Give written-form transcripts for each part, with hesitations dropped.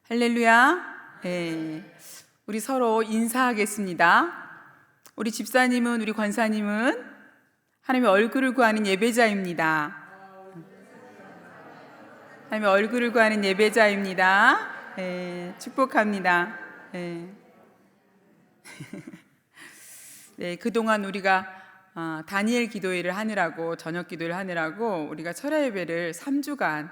할렐루야. 우리 서로 인사하겠습니다. 우리 집사님은, 우리 권사님은 하나님의 얼굴을 구하는 예배자입니다. 하나님의 얼굴을 구하는 예배자입니다. 축복합니다. 그동안 우리가 다니엘 기도회를 하느라고, 저녁 기도를 하느라고 우리가 철야 예배를 3주간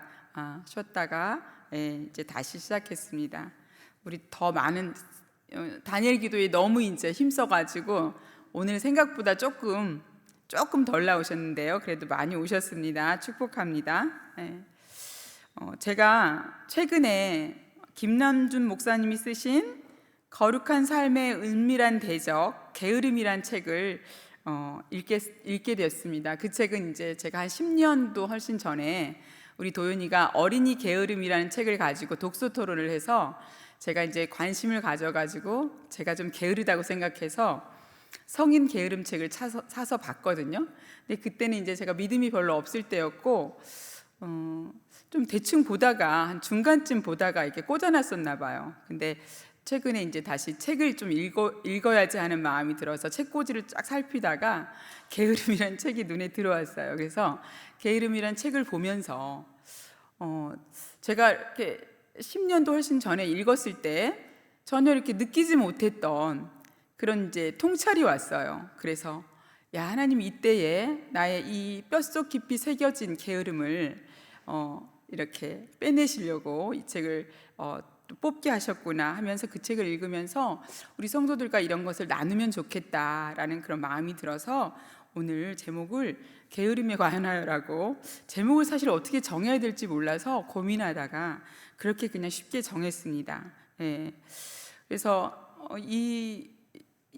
쉬었다가 이제 다시 시작했습니다. 우리 더 많은 다니엘 기도에 너무 이제 힘써가지고 오늘 생각보다 조금 덜 나오셨는데요. 그래도 많이 오셨습니다. 축복합니다. 제가 최근에 김남준 목사님이 쓰신 거룩한 삶의 은밀한 대적, 게으름이란 책을 읽게 되었습니다. 그 책은 이제 제가 한 10년도 훨씬 전에 우리 도윤이가 어린이 게으름이라는 책을 가지고 독서 토론을 해서 제가 이제 관심을 가져가지고 제가 좀 게으르다고 생각해서 성인 게으름 책을 사서 봤거든요. 근데 그때는 이제 제가 믿음이 별로 없을 때였고 좀 대충 보다가 한 중간쯤 보다가 이렇게 꽂아놨었나 봐요. 근데 최근에 이제 다시 책을 좀 읽어야지 하는 마음이 들어서 책꽂이를 쫙 살피다가 게으름이라는 책이 눈에 들어왔어요. 그래서 게으름이라는 책을 보면서 제가 이렇게 10년도 훨씬 전에 읽었을 때 전혀 이렇게 느끼지 못했던 그런 이제 통찰이 왔어요. 그래서 하나님 이때에 나의 이 뼛속 깊이 새겨진 게으름을 이렇게 빼내시려고 이 책을 또 뽑게 하셨구나 하면서 그 책을 읽으면서 우리 성도들과 이런 것을 나누면 좋겠다라는 그런 마음이 들어서 오늘 제목을 게으름에 관하여라고, 제목을 사실 어떻게 정해야 될지 몰라서 고민하다가 그렇게 그냥 쉽게 정했습니다. 그래서 이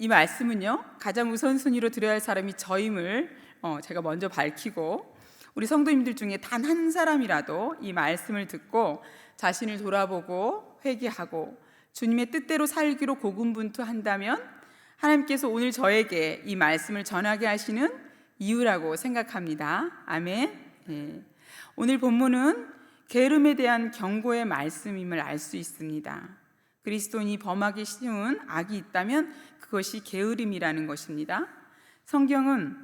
말씀은요, 가장 우선순위로 드려야 할 사람이 저임을 제가 먼저 밝히고, 우리 성도님들 중에 단 한 사람이라도 이 말씀을 듣고 자신을 돌아보고 회개하고 주님의 뜻대로 살기로 고군분투한다면 하나님께서 오늘 저에게 이 말씀을 전하게 하시는 이유라고 생각합니다. 아멘. 오늘 본문은 게으름에 대한 경고의 말씀임을 알 수 있습니다. 그리스도인이 범하기 쉬운 악이 있다면 그것이 게으름이라는 것입니다. 성경은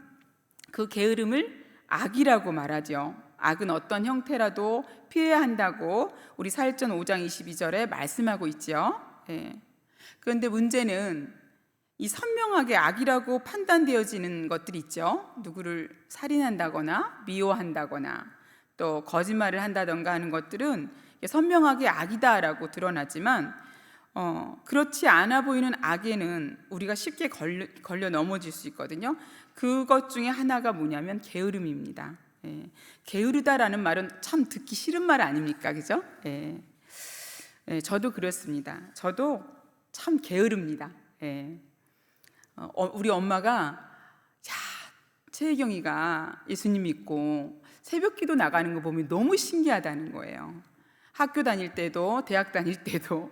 그 게으름을 악이라고 말하죠. 악은 어떤 형태라도 피해야 한다고 우리 사일전 5장 22절에 말씀하고 있죠. 그런데 문제는 이 선명하게 악이라고 판단되어지는 것들이 있죠. 누구를 살인한다거나 미워한다거나 또 거짓말을 한다던가 하는 것들은 선명하게 악이다라고 드러나지만 그렇지 않아 보이는 악에는 우리가 쉽게 걸려 넘어질 수 있거든요. 그것 중에 하나가 뭐냐면 게으름입니다. 게으르다라는 말은 참 듣기 싫은 말 아닙니까? 그죠? 저도 그렇습니다. 저도 참 게으릅니다. 우리 엄마가 최혜경이가 예수님 믿고 새벽 기도 나가는 거 보면 너무 신기하다는 거예요. 학교 다닐 때도 대학 다닐 때도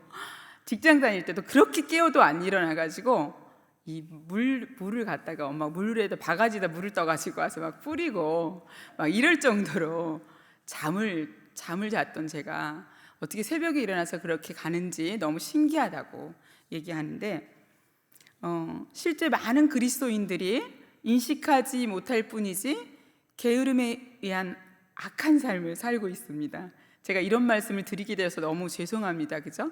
직장 다닐 때도 그렇게 깨워도 안 일어나가지고 이 물을 갖다가 엄마 물에다 바가지에다 물을 떠가지고 와서 막 뿌리고 막 이럴 정도로 잠을 잤던 제가 어떻게 새벽에 일어나서 그렇게 가는지 너무 신기하다고 얘기하는데, 실제 많은 그리스도인들이 인식하지 못할 뿐이지 게으름에 의한 악한 삶을 살고 있습니다. 제가 이런 말씀을 드리게 되어서 너무 죄송합니다. 그죠?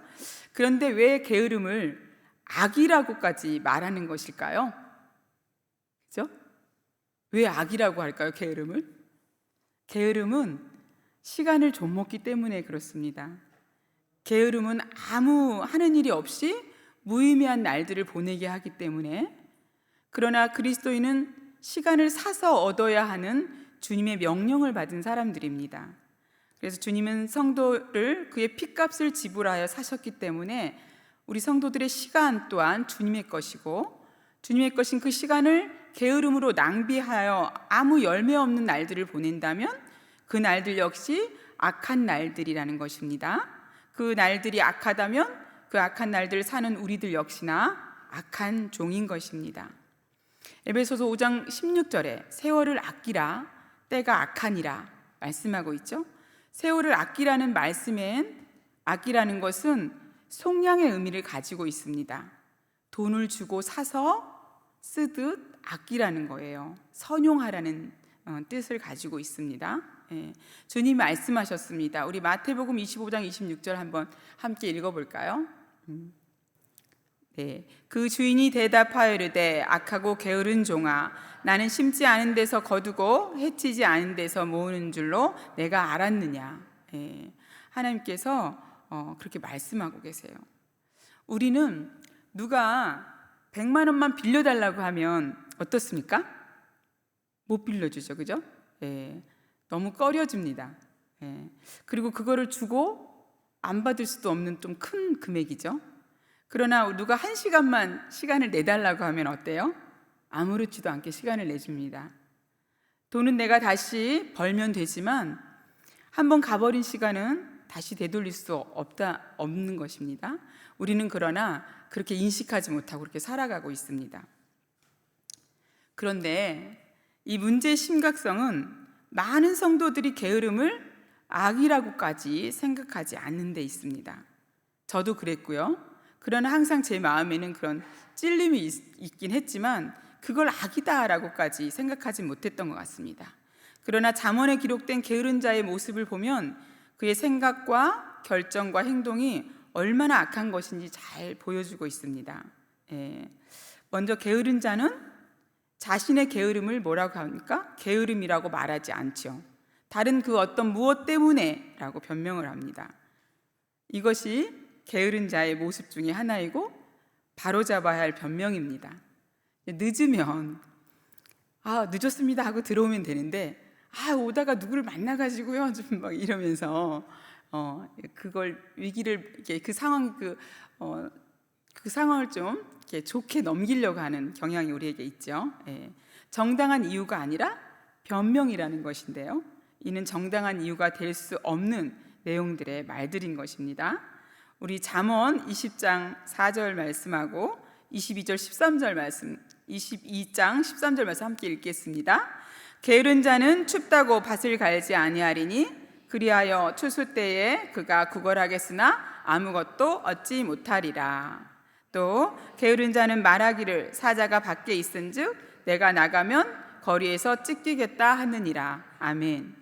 그런데 왜 게으름을 악이라고까지 말하는 것일까요? 그죠? 왜 악이라고 할까요? 게으름은 시간을 좀 먹기 때문에 그렇습니다. 게으름은 아무 하는 일이 없이 무의미한 날들을 보내게 하기 때문에, 그러나 그리스도인은 시간을 사서 얻어야 하는 주님의 명령을 받은 사람들입니다. 그래서 주님은 성도를 그의 핏값을 지불하여 사셨기 때문에 우리 성도들의 시간 또한 주님의 것이고, 주님의 것인 그 시간을 게으름으로 낭비하여 아무 열매 없는 날들을 보낸다면 그 날들 역시 악한 날들이라는 것입니다. 그 날들이 악하다면 그 악한 날들을 사는 우리들 역시나 악한 종인 것입니다. 에베소서 5장 16절에 세월을 아끼라, 때가 악하니라 말씀하고 있죠. 세월을 아끼라는 말씀엔 악이라는 것은 속량의 의미를 가지고 있습니다. 돈을 주고 사서 쓰듯 아끼라는 거예요. 선용하라는 뜻을 가지고 있습니다. 예, 주님이 말씀하셨습니다. 우리 마태복음 25장 26절 한번 함께 읽어볼까요? 네, 그 주인이 대답하여 이르되 악하고 게으른 종아, 나는 심지 않은 데서 거두고 해치지 않은 데서 모으는 줄로 내가 알았느냐. 예, 하나님께서 그렇게 말씀하고 계세요. 우리는 누가 100만 원만 빌려달라고 하면 어떻습니까? 못 빌려주죠, 그죠? 예, 너무 꺼려집니다. 예, 그리고 그거를 주고 안 받을 수도 없는 좀 큰 금액이죠. 그러나 누가 1시간만 시간을 내달라고 하면 어때요? 아무렇지도 않게 시간을 내줍니다. 돈은 내가 다시 벌면 되지만 한번 가버린 시간은 다시 되돌릴 수 없는 것입니다. 우리는 그러나 그렇게 인식하지 못하고 그렇게 살아가고 있습니다. 그런데 이 문제의 심각성은 많은 성도들이 게으름을 악이라고까지 생각하지 않는 데 있습니다. 저도 그랬고요. 그러나 항상 제 마음에는 그런 찔림이 있긴 했지만 그걸 악이다라고까지 생각하지 못했던 것 같습니다. 그러나 잠언에 기록된 게으른 자의 모습을 보면 그의 생각과 결정과 행동이 얼마나 악한 것인지 잘 보여주고 있습니다. 예. 먼저 게으른 자는 자신의 게으름을 뭐라고 합니까? 게으름이라고 말하지 않죠. 다른 그 어떤 무엇 때문에 라고 변명을 합니다. 이것이 게으른 자의 모습 중에 하나이고 바로잡아야 할 변명입니다. 늦으면 늦었습니다 하고 들어오면 되는데 오다가 누구를 만나가지고요 좀 막 이러면서 그걸 위기를 이렇게 그 상황을 좀 이렇게 좋게 넘기려고 하는 경향이 우리에게 있죠. 예. 정당한 이유가 아니라 변명이라는 것인데요. 이는 정당한 이유가 될 수 없는 내용들의 말들인 것입니다. 우리 잠언 20장 4절 말씀하고 22절 13절 말씀, 22장 13절 말씀 함께 읽겠습니다. 게으른 자는 춥다고 밭을 갈지 아니하리니 그리하여 추수 때에 그가 구걸하겠으나 아무것도 얻지 못하리라. 또 게으른 자는 말하기를 사자가 밖에 있은즉 내가 나가면 거리에서 찢기겠다 하느니라. 아멘.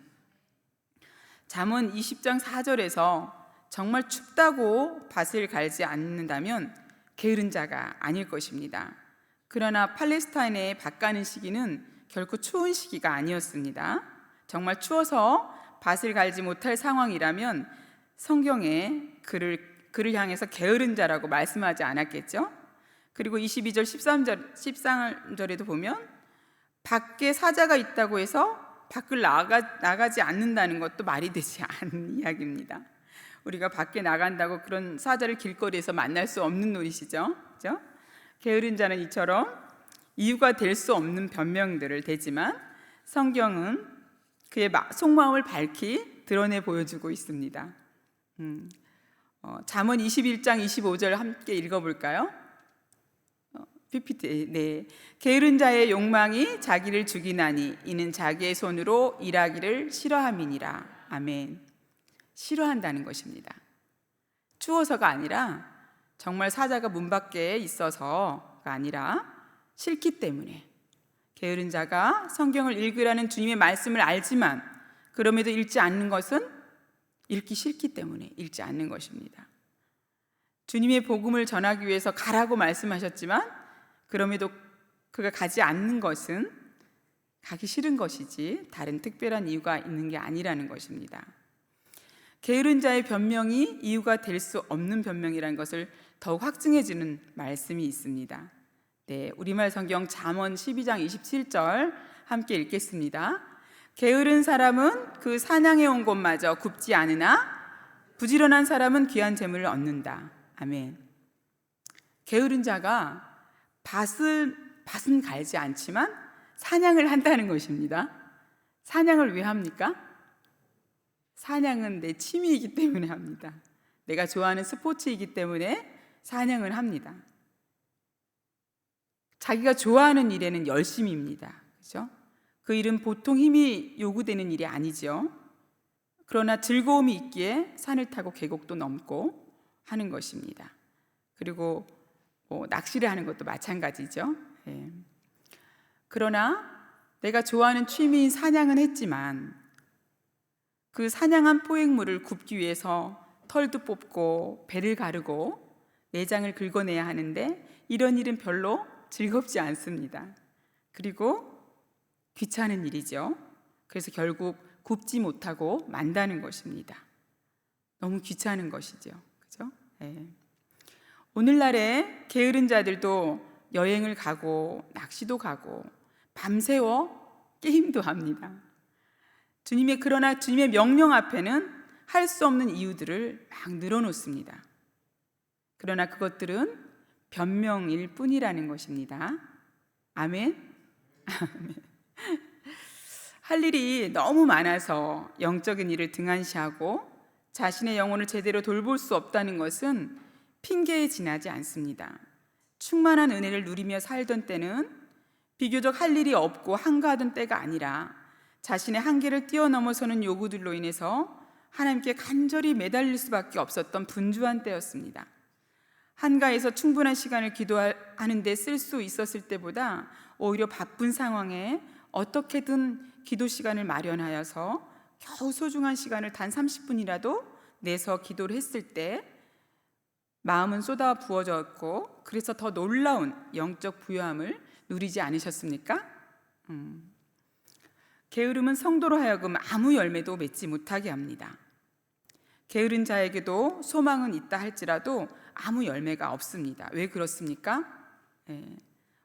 잠언 20장 4절에서 정말 춥다고 밭을 갈지 않는다면 게으른 자가 아닐 것입니다. 그러나 팔레스타인의 밭 가는 시기는 결코 추운 시기가 아니었습니다. 정말 추워서 밭을 갈지 못할 상황이라면 성경에 그를 향해서 게으른 자라고 말씀하지 않았겠죠? 그리고 22절 13절에도 보면 밖에 사자가 있다고 해서 밖을 나가지 않는다는 것도 말이 되지 않는 이야기입니다. 우리가 밖에 나간다고 그런 사자를 길거리에서 만날 수 없는 노릇이죠. 그렇죠? 게으른 자는 이처럼 이유가 될 수 없는 변명들을 대지만 성경은 그의 속마음을 밝히 드러내 보여주고 있습니다. 잠언 21장 25절 함께 읽어볼까요? PPT. 네. 게으른 자의 욕망이 자기를 죽이나니 이는 자기의 손으로 일하기를 싫어함이니라. 아멘. 싫어한다는 것입니다. 추워서가 아니라 정말 사자가 문 밖에 있어서가 아니라 싫기 때문에. 게으른 자가 성경을 읽으라는 주님의 말씀을 알지만 그럼에도 읽지 않는 것은 읽기 싫기 때문에 읽지 않는 것입니다. 주님의 복음을 전하기 위해서 가라고 말씀하셨지만 그럼에도 그가 가지 않는 것은 가기 싫은 것이지 다른 특별한 이유가 있는 게 아니라는 것입니다. 게으른 자의 변명이 이유가 될 수 없는 변명이라는 것을 더욱 확증해주는 말씀이 있습니다. 네, 우리말 성경 잠언 12장 27절 함께 읽겠습니다. 게으른 사람은 그 사냥해 온 곳마저 굽지 않으나 부지런한 사람은 귀한 재물을 얻는다. 아멘. 게으른 자가 밭은 갈지 않지만 사냥을 한다는 것입니다. 사냥을 왜 합니까? 사냥은 내 취미이기 때문에 합니다. 내가 좋아하는 스포츠이기 때문에 사냥을 합니다. 자기가 좋아하는 일에는 열심입니다. 그렇죠? 그 일은 보통 힘이 요구되는 일이 아니죠. 그러나 즐거움이 있기에 산을 타고 계곡도 넘고 하는 것입니다. 그리고 낚시를 하는 것도 마찬가지죠. 예. 그러나 내가 좋아하는 취미인 사냥은 했지만 그 사냥한 포획물을 굽기 위해서 털도 뽑고 배를 가르고 내장을 긁어내야 하는데 이런 일은 별로 즐겁지 않습니다. 그리고 귀찮은 일이죠. 그래서 결국 굽지 못하고 만다는 것입니다. 너무 귀찮은 것이죠. 그죠? 네. 오늘날에 게으른 자들도 여행을 가고 낚시도 가고 밤새워 게임도 합니다. 그러나 주님의 명령 앞에는 할 수 없는 이유들을 막 늘어놓습니다. 그러나 그것들은 변명일 뿐이라는 것입니다. 아멘. 할 일이 너무 많아서 영적인 일을 등한시하고 자신의 영혼을 제대로 돌볼 수 없다는 것은 핑계에 지나지 않습니다. 충만한 은혜를 누리며 살던 때는 비교적 할 일이 없고 한가하던 때가 아니라 자신의 한계를 뛰어넘어서는 요구들로 인해서 하나님께 간절히 매달릴 수밖에 없었던 분주한 때였습니다. 한가해서 충분한 시간을 기도하는 데 쓸 수 있었을 때보다 오히려 바쁜 상황에 어떻게든 기도 시간을 마련하여서 겨우 소중한 시간을 단 30분이라도 내서 기도를 했을 때 마음은 쏟아 부어졌고 그래서 더 놀라운 영적 부요함을 누리지 않으셨습니까? 게으름은 성도로 하여금 아무 열매도 맺지 못하게 합니다. 게으른 자에게도 소망은 있다 할지라도 아무 열매가 없습니다. 왜 그렇습니까?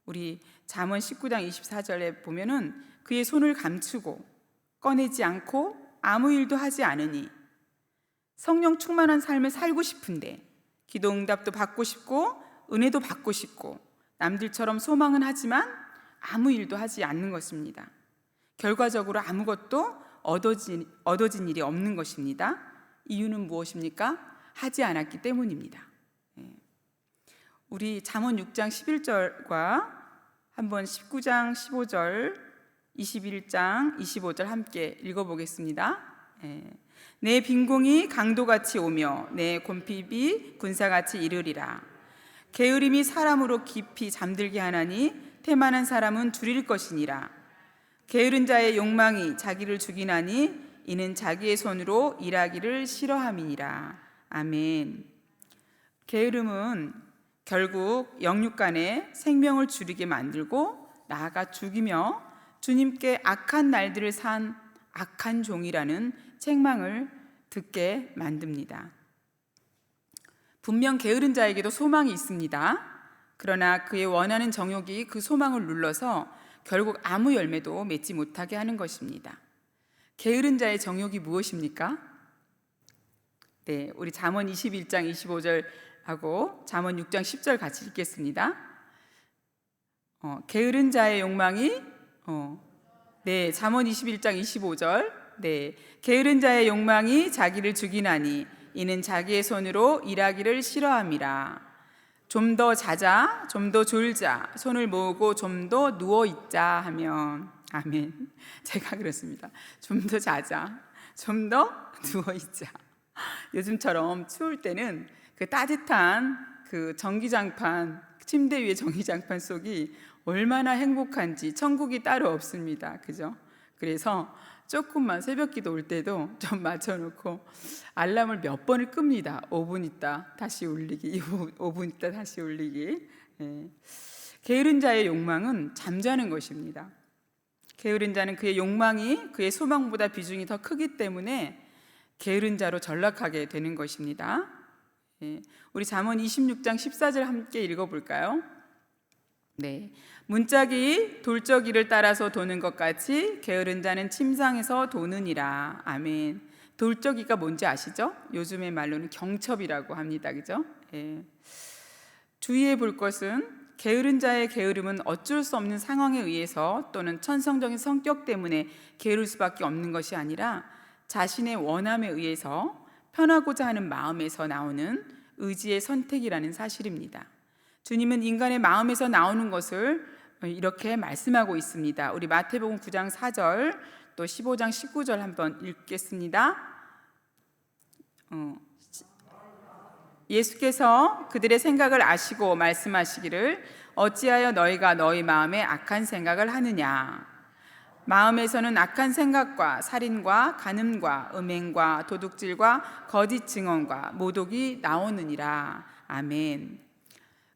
우리 잠언 19장 24절에 보면은 그의 손을 감추고 꺼내지 않고 아무 일도 하지 않으니 성령 충만한 삶을 살고 싶은데 기도 응답도 받고 싶고 은혜도 받고 싶고 남들처럼 소망은 하지만 아무 일도 하지 않는 것입니다. 결과적으로 아무것도 얻어진 일이 없는 것입니다. 이유는 무엇입니까? 하지 않았기 때문입니다. 우리 잠언 6장 11절과 한번 19장 15절, 21장 25절 함께 읽어보겠습니다. 내 빈공이 강도같이 오며 내 곰핍이 군사같이 이르리라. 게으름이 사람으로 깊이 잠들게 하나니 태만한 사람은 줄일 것이니라. 게으른 자의 욕망이 자기를 죽이나니 이는 자기의 손으로 일하기를 싫어함이니라. 아멘. 게으름은 결국 영육간에 생명을 줄이게 만들고 나아가 죽이며 주님께 악한 날들을 산 악한 종이라는 책망을 듣게 만듭니다. 분명 게으른 자에게도 소망이 있습니다. 그러나 그의 원하는 정욕이 그 소망을 눌러서 결국 아무 열매도 맺지 못하게 하는 것입니다. 게으른 자의 정욕이 무엇입니까? 네, 우리 잠언 21장 25절하고 잠언 6장 10절 같이 읽겠습니다. 게으른 자의 욕망이 네, 잠언 21장 25절. 네, 게으른 자의 욕망이 자기를 죽이나니 이는 자기의 손으로 일하기를 싫어함이라. 좀 더 자자, 좀 더 졸자, 손을 모으고 좀 더 누워 있자 하면 아멘. 제가 그렇습니다. 좀 더 자자, 좀 더 누워 있자. 요즘처럼 추울 때는 그 따뜻한 그 전기장판, 침대 위에 전기장판 속이 얼마나 행복한지 천국이 따로 없습니다. 그죠? 그래서 조금만 새벽기도 올 때도 좀 맞춰놓고 알람을 몇 번을 끕니다. 5분 있다 다시 울리기, 5분 있다 다시 울리기. 게으른 자의 욕망은 잠자는 것입니다. 게으른 자는 그의 욕망이 그의 소망보다 비중이 더 크기 때문에 게으른 자로 전락하게 되는 것입니다. 우리 잠언 26장 14절 함께 읽어볼까요? 네, 문짝이 돌적이를 따라서 도는 것 같이 게으른 자는 침상에서 도느니라. 아멘. 돌적이가 뭔지 아시죠? 요즘의 말로는 경첩이라고 합니다. 그죠? 주의해 볼 것은 게으른 자의 게으름은 어쩔 수 없는 상황에 의해서 또는 천성적인 성격 때문에 게으를 수밖에 없는 것이 아니라 자신의 원함에 의해서 편하고자 하는 마음에서 나오는 의지의 선택이라는 사실입니다. 주님은 인간의 마음에서 나오는 것을 이렇게 말씀하고 있습니다. 우리 마태복음 9장 4절 또 15장 19절 한번 읽겠습니다. 예수께서 그들의 생각을 아시고 말씀하시기를 어찌하여 너희가 너희 마음에 악한 생각을 하느냐. 마음에서는 악한 생각과 살인과 간음과 음행과 도둑질과 거짓 증언과 모독이 나오느니라. 아멘.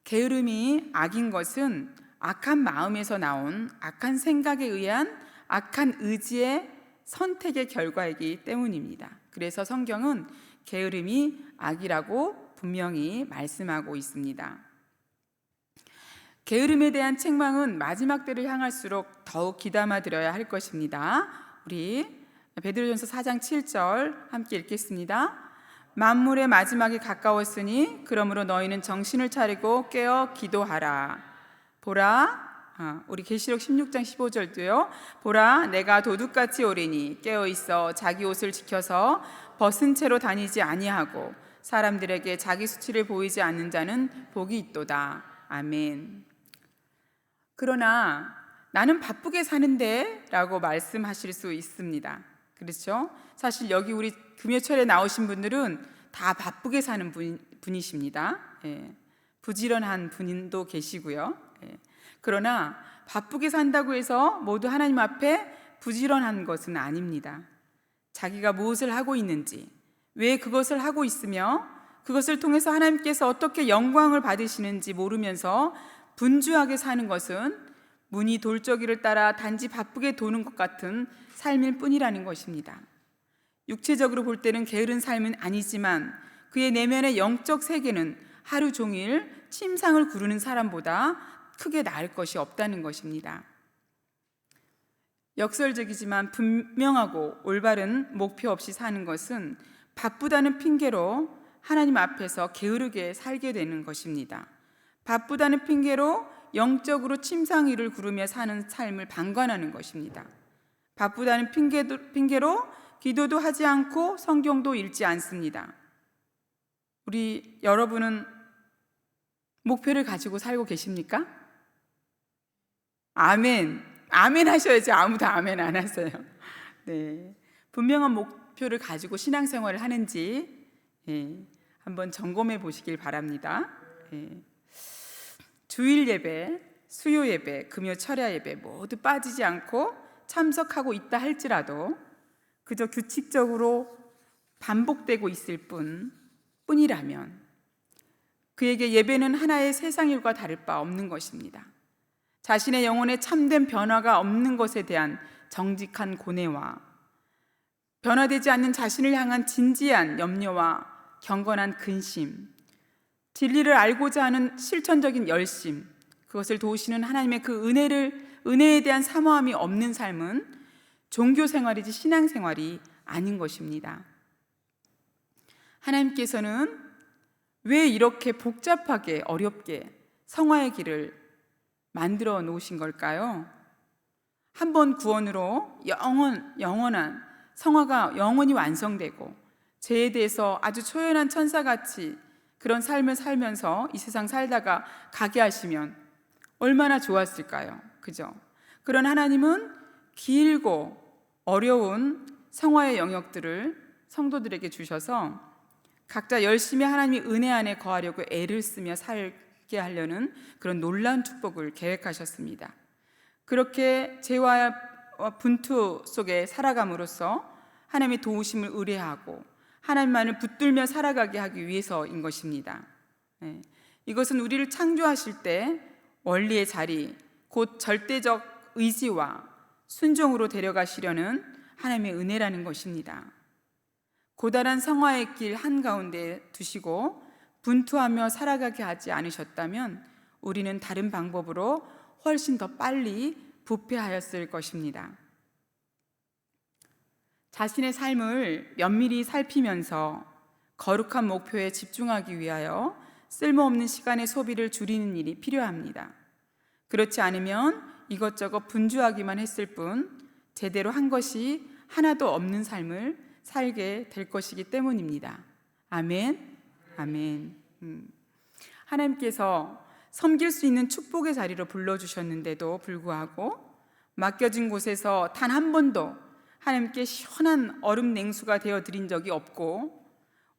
게으름이 악인 것은 악한 마음에서 나온 악한 생각에 의한 악한 의지의 선택의 결과이기 때문입니다. 그래서 성경은 게으름이 악이라고 분명히 말씀하고 있습니다. 게으름에 대한 책망은 마지막 때를 향할수록 더욱 귀담아 들어야 할 것입니다. 우리 베드로전서 4장 7절 함께 읽겠습니다. 만물의 마지막이 가까웠으니 그러므로 너희는 정신을 차리고 깨어 기도하라. 보라, 우리 계시록 16장 15절도요. 보라, 내가 도둑같이 오리니 깨어 있어 자기 옷을 지켜서 벗은 채로 다니지 아니하고 사람들에게 자기 수치를 보이지 않는 자는 복이 있도다. 아멘. 그러나 나는 바쁘게 사는데 라고 말씀하실 수 있습니다. 그렇죠? 사실 여기 우리 금요철에 나오신 분들은 다 바쁘게 사는 분이십니다. 부지런한 분도 계시고요. 그러나 바쁘게 산다고 해서 모두 하나님 앞에 부지런한 것은 아닙니다. 자기가 무엇을 하고 있는지, 왜 그것을 하고 있으며 그것을 통해서 하나님께서 어떻게 영광을 받으시는지 모르면서 분주하게 사는 것은 문이 돌저기를 따라 단지 바쁘게 도는 것 같은 삶일 뿐이라는 것입니다. 육체적으로 볼 때는 게으른 삶은 아니지만 그의 내면의 영적 세계는 하루 종일 침상을 구르는 사람보다 크게 나을 것이 없다는 것입니다. 역설적이지만 분명하고 올바른 목표 없이 사는 것은 바쁘다는 핑계로 하나님 앞에서 게으르게 살게 되는 것입니다. 바쁘다는 핑계로 영적으로 침상 위를 구르며 사는 삶을 방관하는 것입니다. 바쁘다는 핑계로 기도도 하지 않고 성경도 읽지 않습니다. 우리 여러분은 목표를 가지고 살고 계십니까? 아멘. 아멘 하셔야지. 아무도 아멘 안 하세요. 네. 분명한 목표를 가지고 신앙생활을 하는지 한번 점검해 보시길 바랍니다. 주일 예배, 수요 예배, 금요 철야 예배 모두 빠지지 않고 참석하고 있다 할지라도 그저 규칙적으로 반복되고 있을 뿐이라면 그에게 예배는 하나의 세상 일과 다를 바 없는 것입니다. 자신의 영혼에 참된 변화가 없는 것에 대한 정직한 고뇌와 변화되지 않는 자신을 향한 진지한 염려와 경건한 근심, 진리를 알고자 하는 실천적인 열심, 그것을 도우시는 하나님의 그 은혜에 대한 사모함이 없는 삶은 종교 생활이지 신앙 생활이 아닌 것입니다. 하나님께서는 왜 이렇게 복잡하게 어렵게 성화의 길을 만들어 놓으신 걸까요? 한 번 구원으로 영원한 성화가 영원히 완성되고 죄에 대해서 아주 초연한 천사같이 그런 삶을 살면서 이 세상 살다가 가게 하시면 얼마나 좋았을까요? 그죠? 그런 하나님은 길고 어려운 성화의 영역들을 성도들에게 주셔서 각자 열심히 하나님의 은혜 안에 거하려고 애를 쓰며 살게 하려는 그런 놀라운 축복을 계획하셨습니다. 그렇게 죄와 분투 속에 살아감으로써 하나님의 도우심을 의뢰하고 하나님만을 붙들며 살아가게 하기 위해서인 것입니다. 이것은 우리를 창조하실 때 원리의 자리, 곧 절대적 의지와 순종으로 데려가시려는 하나님의 은혜라는 것입니다. 고단한 성화의 길 한가운데 두시고 분투하며 살아가게 하지 않으셨다면 우리는 다른 방법으로 훨씬 더 빨리 부패하였을 것입니다. 자신의 삶을 면밀히 살피면서 거룩한 목표에 집중하기 위하여 쓸모없는 시간의 소비를 줄이는 일이 필요합니다. 그렇지 않으면 이것저것 분주하기만 했을 뿐 제대로 한 것이 하나도 없는 삶을 살게 될 것이기 때문입니다. 아멘. 아멘. 하나님께서 섬길 수 있는 축복의 자리로 불러주셨는데도 불구하고 맡겨진 곳에서 단 한 번도 하나님께 시원한 얼음 냉수가 되어 드린 적이 없고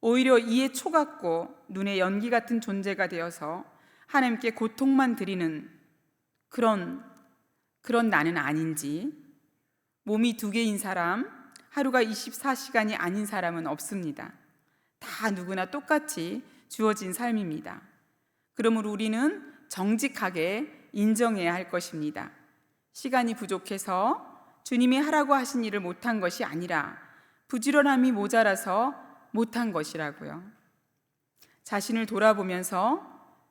오히려 이에 초같고 눈에 연기 같은 존재가 되어서 하나님께 고통만 드리는 그런 나는 아닌지, 몸이 2개인 사람, 하루가 24시간이 아닌 사람은 없습니다. 다 누구나 똑같이 주어진 삶입니다. 그러므로 우리는 정직하게 인정해야 할 것입니다. 시간이 부족해서 주님이 하라고 하신 일을 못한 것이 아니라 부지런함이 모자라서 못한 것이라고요. 자신을 돌아보면서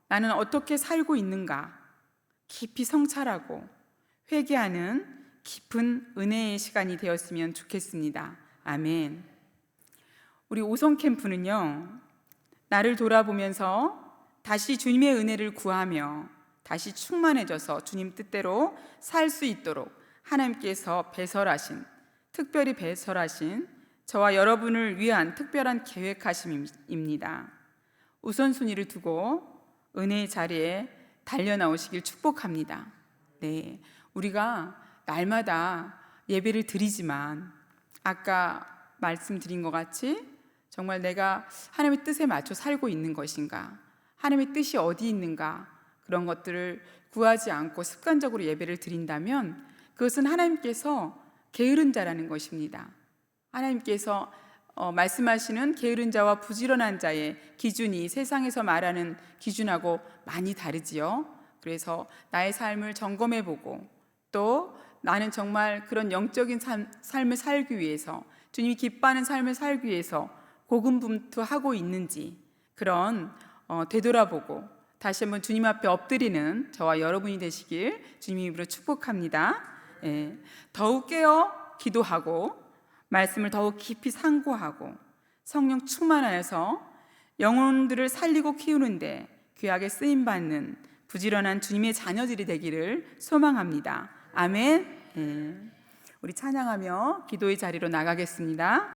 나는 어떻게 살고 있는가 깊이 성찰하고 회개하는 깊은 은혜의 시간이 되었으면 좋겠습니다. 아멘. 우리 오성 캠프는요, 나를 돌아보면서 다시 주님의 은혜를 구하며 다시 충만해져서 주님 뜻대로 살 수 있도록 하나님께서 특별히 배설하신 저와 여러분을 위한 특별한 계획하심입니다. 우선순위를 두고 은혜의 자리에 달려나오시길 축복합니다. 네, 우리가 날마다 예배를 드리지만 아까 말씀드린 것 같이 정말 내가 하나님의 뜻에 맞춰 살고 있는 것인가, 하나님의 뜻이 어디 있는가, 그런 것들을 구하지 않고 습관적으로 예배를 드린다면 그것은 하나님께서 게으른 자라는 것입니다. 하나님께서 말씀하시는 게으른 자와 부지런한 자의 기준이 세상에서 말하는 기준하고 많이 다르지요. 그래서 나의 삶을 점검해보고 또 나는 정말 그런 영적인 삶을 살기 위해서, 주님이 기뻐하는 삶을 살기 위해서 고군분투하고 있는지 그런 되돌아보고 다시 한번 주님 앞에 엎드리는 저와 여러분이 되시길 주님 이름으로 축복합니다. 더욱 깨어 기도하고 말씀을 더욱 깊이 상고하고 성령 충만하여서 영혼들을 살리고 키우는데 귀하게 쓰임받는 부지런한 주님의 자녀들이 되기를 소망합니다. 아멘. 우리 찬양하며 기도의 자리로 나가겠습니다.